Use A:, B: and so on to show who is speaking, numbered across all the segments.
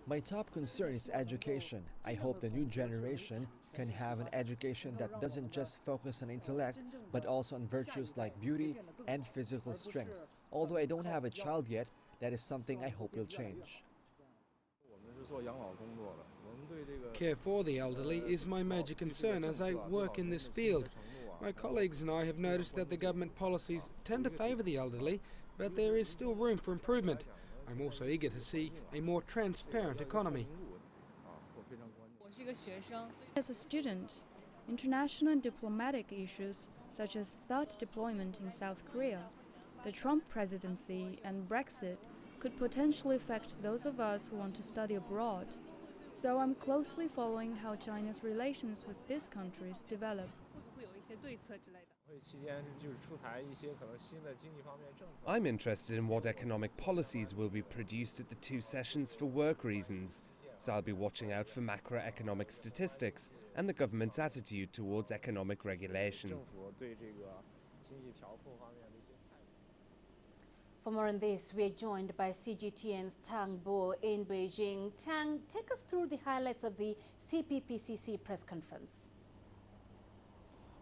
A: My top concern is education. I hope the new generation can have an education that doesn't just focus on intellect, but also on virtues like beauty and physical strength. Although I don't have a child yet, that is something I hope will change.
B: Care for the elderly is my major concern as I work in this field. My colleagues and I have noticed that the government policies tend to favour the elderly, but there is still room for improvement. I'm also eager to see a more transparent economy.
C: As a student, international and diplomatic issues such as THAAD deployment in South Korea, the Trump presidency and Brexit could potentially affect those of us who want to study abroad. So I'm closely following how China's relations with these countries develop.
D: I'm interested in what economic policies will be produced at the two sessions for work reasons. So I'll be watching out for macroeconomic statistics and the government's attitude towards economic regulation.
E: For more on this, we are joined by CGTN's Tang Bo in Beijing. Tang, take us through the highlights of the CPPCC press conference.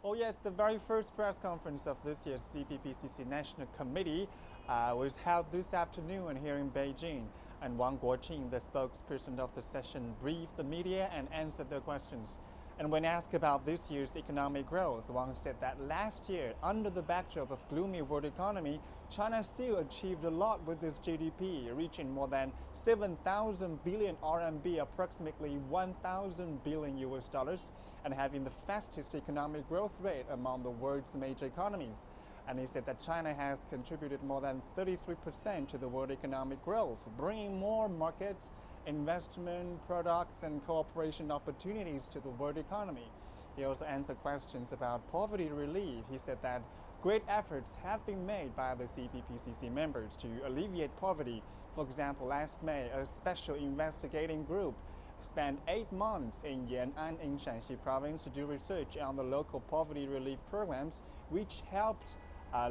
F: Oh yes, the very first press conference of this year's CPPCC National Committee was held this afternoon here in Beijing. And Wang Guoqing, the spokesperson of the session, briefed the media and answered their questions. And when asked about this year's economic growth, Wang said that last year, under the backdrop of gloomy world economy, China still achieved a lot with its GDP, reaching more than 7,000 billion RMB, approximately 1,000 billion US dollars, and having the fastest economic growth rate among the world's major economies. And he said that China has contributed more than 33% to the world economic growth, bringing more markets, investment, products, and cooperation opportunities to the world economy. He also answered questions about poverty relief. He said that great efforts have been made by the CPPCC members to alleviate poverty. For example, last May, a special investigating group spent 8 months in Yan'an in Shanxi province to do research on the local poverty relief programs, which helped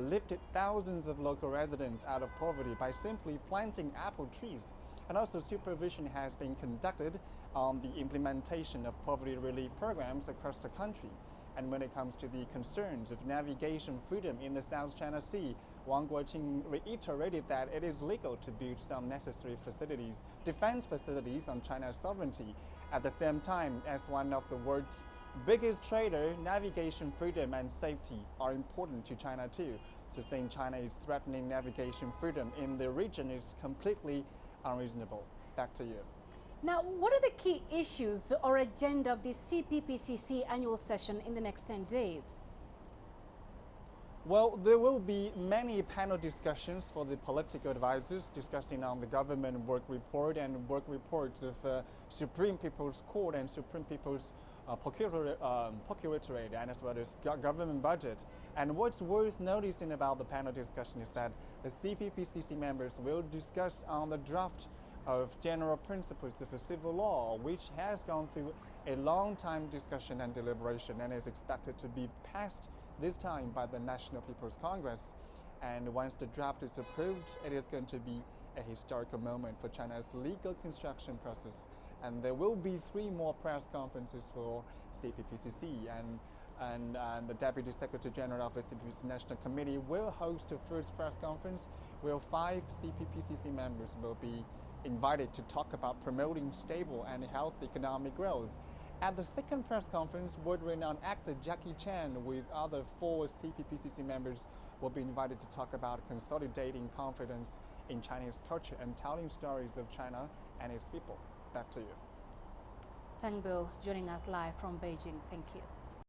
F: lifted thousands of local residents out of poverty by simply planting apple trees. And also supervision has been conducted on the implementation of poverty relief programs across the country. And when it comes to the concerns of navigation freedom in the South China Sea, Wang Guoqing reiterated that it is legal to build some necessary facilities, defense facilities on China's sovereignty. At the same time, as one of the world's biggest trader, navigation freedom and safety are important to China too. So saying China is threatening navigation freedom in the region is completely unreasonable. Back to you.
E: Now, what are the key issues or agenda of the CPPCC annual session in the next 10 days?
F: Well, there will be many panel discussions for the political advisors discussing on the government work report and work reports of Supreme People's Court and Supreme People's Procuratorate, and as well as government budget. And what's worth noticing about the panel discussion is that the CPPCC members will discuss on the draft of general principles of civil law, which has gone through a long time discussion and deliberation and is expected to be passed this time by the National People's Congress. And once the draft is approved, it is going to be a historical moment for China's legal construction process. And there will be 3 more press conferences for CPPCC, and the Deputy Secretary General of the CPPCC National Committee will host the first press conference where 5 CPPCC members will be invited to talk about promoting stable and healthy economic growth. At the second press conference, world-renowned actor Jackie Chan with other 4 CPPCC members will be invited to talk about consolidating confidence in Chinese culture and telling stories of China and its people. Back to you.
E: Tang Bo joining us live from Beijing. Thank you.